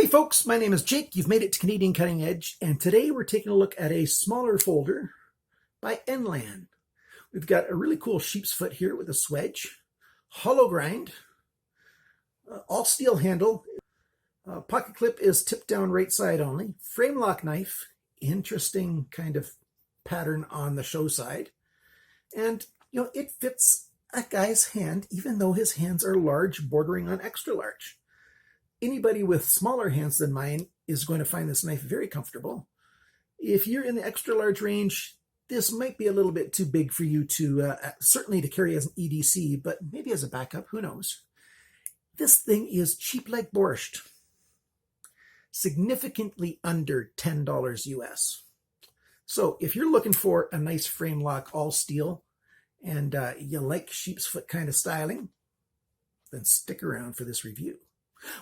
Howdy folks, my name is Jake. You've made it to Canadian Cutting Edge, and today we're taking a look at a smaller folder by Enlan. We've got a really cool sheep's foot here with a swedge, hollow grind, all steel handle, pocket clip is tipped down right side only, frame lock knife, interesting kind of pattern on the show side, and it fits a guy's hand even though his hands are large, bordering on extra large. Anybody with smaller hands than mine is going to find this knife very comfortable. If you're in the extra large range, this might be a little bit too big for you to, certainly to carry as an EDC, but maybe as a backup, who knows. This thing is cheap like borscht. Significantly under $10 US. So if you're looking for a nice frame lock all steel and you like sheep's foot kind of styling, then stick around for this review.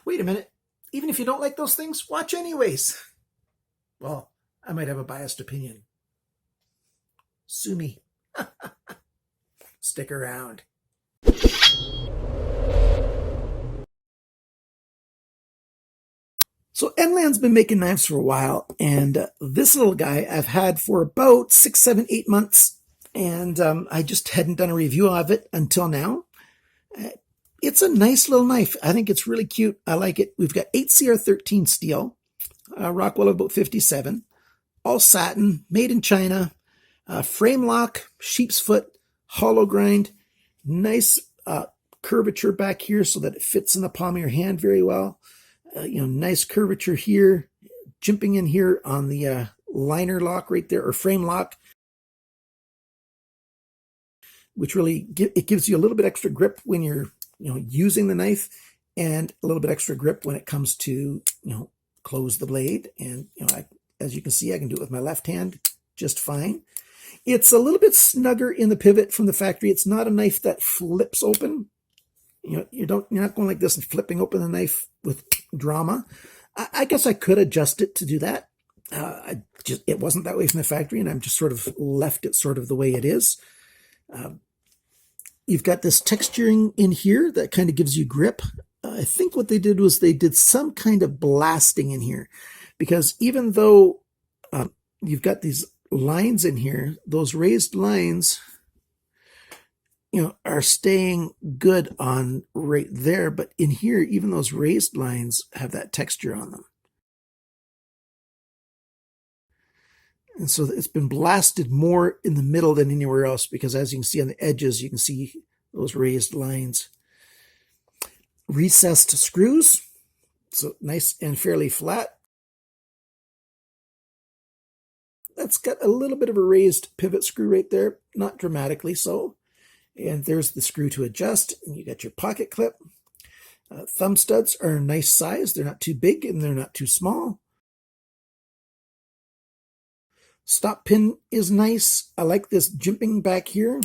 Wait a minute, even if you don't like those things, watch anyways. Well, I might have a biased opinion. Sue me. Stick around. So Enlan's been making knives for a while, and this little guy I've had for about 6, 7, 8 months, and I just hadn't done a review of it until now. It's a nice little knife. I think it's really cute. I like it. We've got 8CR13 steel, Rockwell of about 57, all satin, made in China, frame lock, sheep's foot, hollow grind, nice curvature back here so that it fits in the palm of your hand very well. Nice curvature here, jimping in here on the liner lock right there, or frame lock, which really it gives you a little bit extra grip when you're using the knife, and a little bit extra grip when it comes to, close the blade. And, as you can see, I can do it with my left hand just fine. It's a little bit snugger in the pivot from the factory. It's not a knife that flips open. You're not going like this and flipping open the knife with drama. I guess I could adjust it to do that. It wasn't that way from the factory, and I'm just sort of left it sort of the way it is. You've got this texturing in here that kind of gives you grip. I think what they did was they did some kind of blasting in here, because even though you've got these lines in here, those raised lines, are staying good on right there. But in here, even those raised lines have that texture on them. And so it's been blasted more in the middle than anywhere else, because as you can see on the edges, you can see those raised lines. Recessed screws, so nice and fairly flat. That's got a little bit of a raised pivot screw right there, not dramatically so. And there's the screw to adjust, and you got your pocket clip. Thumb studs are a nice size. They're not too big and they're not too small. Stop pin is nice. I like this jimping back here.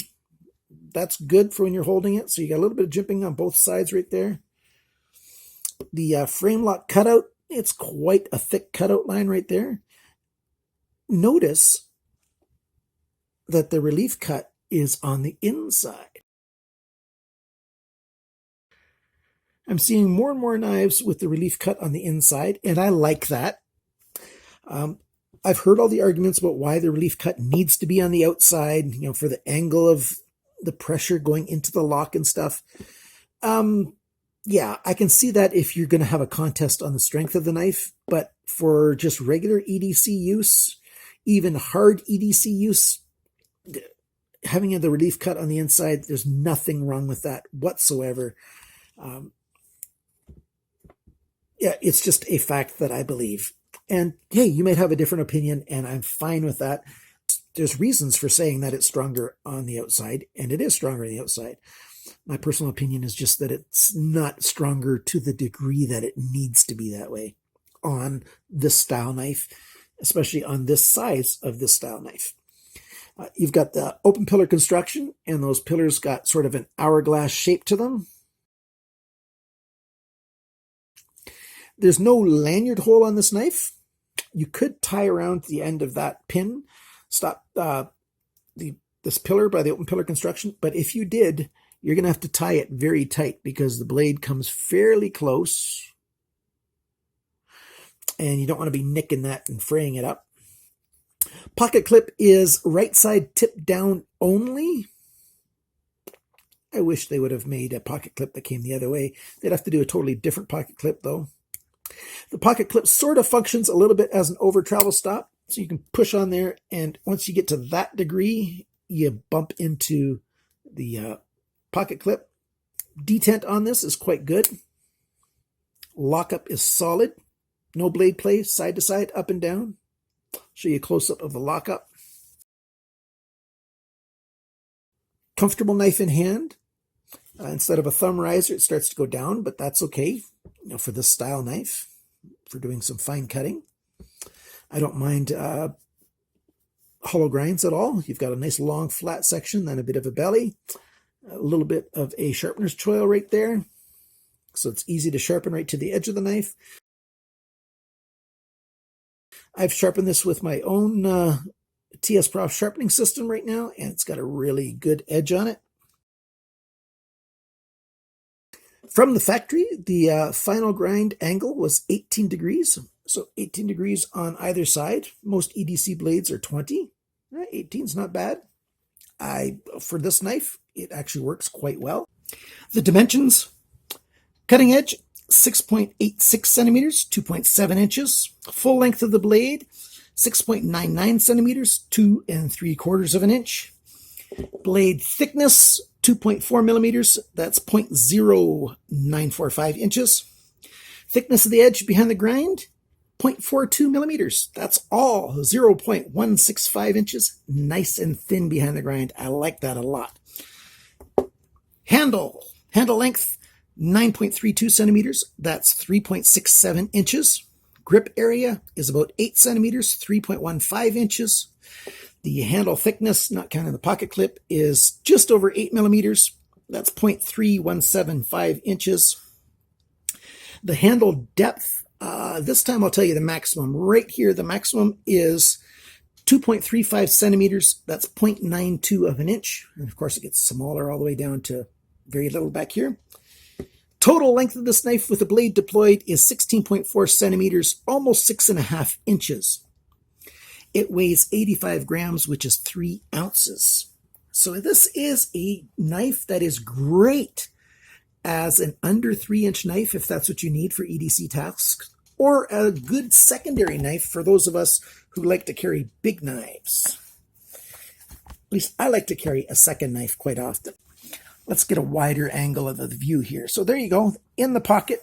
That's good for when you're holding it. So you got a little bit of jimping on both sides right there. The frame lock cutout, it's quite a thick cutout line right there. Notice that the relief cut is on the inside. I'm seeing more and more knives with the relief cut on the inside, and I like that. I've heard all the arguments about why the relief cut needs to be on the outside, for the angle of the pressure going into the lock and stuff. Yeah, I can see that if you're going to have a contest on the strength of the knife, but for just regular EDC use, even hard EDC use, having the relief cut on the inside, there's nothing wrong with that whatsoever. Yeah, it's just a fact that I believe. And hey, you might have a different opinion, and I'm fine with that. There's reasons for saying that it's stronger on the outside, and it is stronger on the outside. My personal opinion is just that it's not stronger to the degree that it needs to be that way on this style knife, especially on this size of this style knife. You've got the open pillar construction, and those pillars got sort of an hourglass shape to them. There's no lanyard hole on this knife. You could tie around the end of that pin, stop this pillar by the open pillar construction, but if you did, you're going to have to tie it very tight because the blade comes fairly close and you don't want to be nicking that and fraying it up. Pocket clip is right side tip down only. I wish they would have made a pocket clip that came the other way. They'd have to do a totally different pocket clip though. The pocket clip sort of functions a little bit as an over travel stop. So you can push on there, and once you get to that degree, you bump into the pocket clip. Detent on this is quite good. Lockup is solid. No blade play, side to side, up and down. Show you a close-up of the lockup. Comfortable knife in hand. Instead of a thumb riser, it starts to go down, but that's okay, for this style knife, for doing some fine cutting. I don't mind hollow grinds at all. You've got a nice long flat section, then a bit of a belly, a little bit of a sharpener's choil right there. So it's easy to sharpen right to the edge of the knife. I've sharpened this with my own TS Prof sharpening system right now, and it's got a really good edge on it. From the factory, the final grind angle was 18 degrees. So 18 degrees on either side. Most EDC blades are 20. 18 is not bad. For this knife, it actually works quite well. The dimensions: cutting edge, 6.86 centimeters, 2.7 inches. Full length of the blade, 6.99 centimeters, 2 3/4 of an inch. Blade thickness, 2.4 millimeters, that's 0.0945 inches. Thickness of the edge behind the grind, 0.42 millimeters. That's all, 0.165 inches. Nice and thin behind the grind. I like that a lot. Handle length, 9.32 centimeters. That's 3.67 inches. Grip area is about 8 centimeters, 3.15 inches. The handle thickness, not counting the pocket clip, is just over 8 millimeters. That's 0.3175 inches. The handle depth, this time I'll tell you the maximum. Right here, the maximum is 2.35 centimeters. That's 0.92 of an inch. And of course, it gets smaller all the way down to very little back here. Total length of this knife with the blade deployed is 16.4 centimeters, almost 6.5 inches. It weighs 85 grams, which is 3 ounces. So this is a knife that is great as an under 3-inch knife, if that's what you need for EDC tasks, or a good secondary knife for those of us who like to carry big knives. At least I like to carry a second knife quite often. Let's get a wider angle of the view here. So there you go, in the pocket.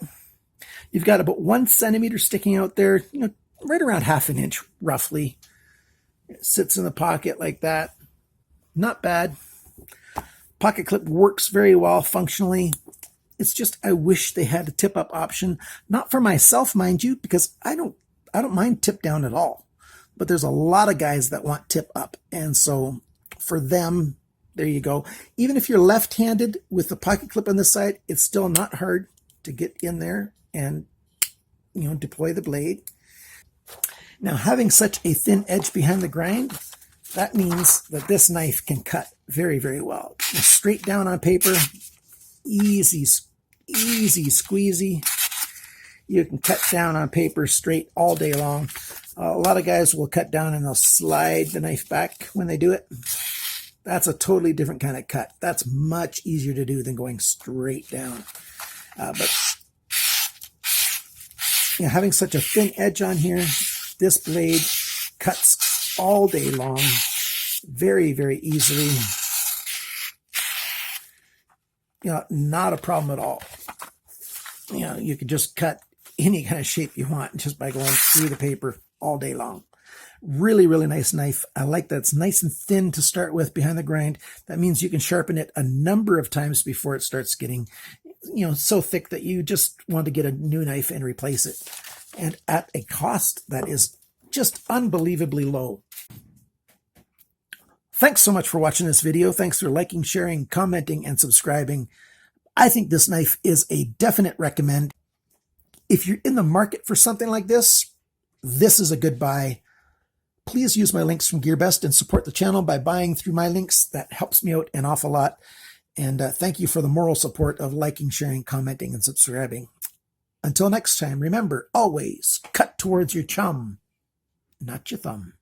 You've got about 1 centimeter sticking out there, right around 1/2 inch, roughly. It sits in the pocket like that. Not bad. Pocket clip works very well functionally. It's just I wish they had a tip-up option. Not for myself, mind you, because I don't mind tip down at all. But there's a lot of guys that want tip up. And so for them, there you go. Even if you're left-handed with the pocket clip on this side, it's still not hard to get in there and deploy the blade. Now, having such a thin edge behind the grind, that means that this knife can cut very, very well. Straight down on paper, easy squeezy. You can cut down on paper straight all day long. A lot of guys will cut down and they'll slide the knife back when they do it. That's a totally different kind of cut. That's much easier to do than going straight down. But having such a thin edge on here, this blade cuts all day long, very, very easily. Not a problem at all. You could just cut any kind of shape you want just by going through the paper all day long. Really, really nice knife. I like that it's nice and thin to start with behind the grind. That means you can sharpen it a number of times before it starts getting, so thick that you just want to get a new knife and replace it. And at a cost that is just unbelievably low. Thanks so much for watching this video. Thanks for liking, sharing, commenting, and subscribing. I think this knife is a definite recommend. If you're in the market for something like this, this is a good buy. Please use my links from GearBest and support the channel by buying through my links. That helps me out an awful lot. And thank you for the moral support of liking, sharing, commenting, and subscribing. Until next time, remember, always cut towards your chum, not your thumb.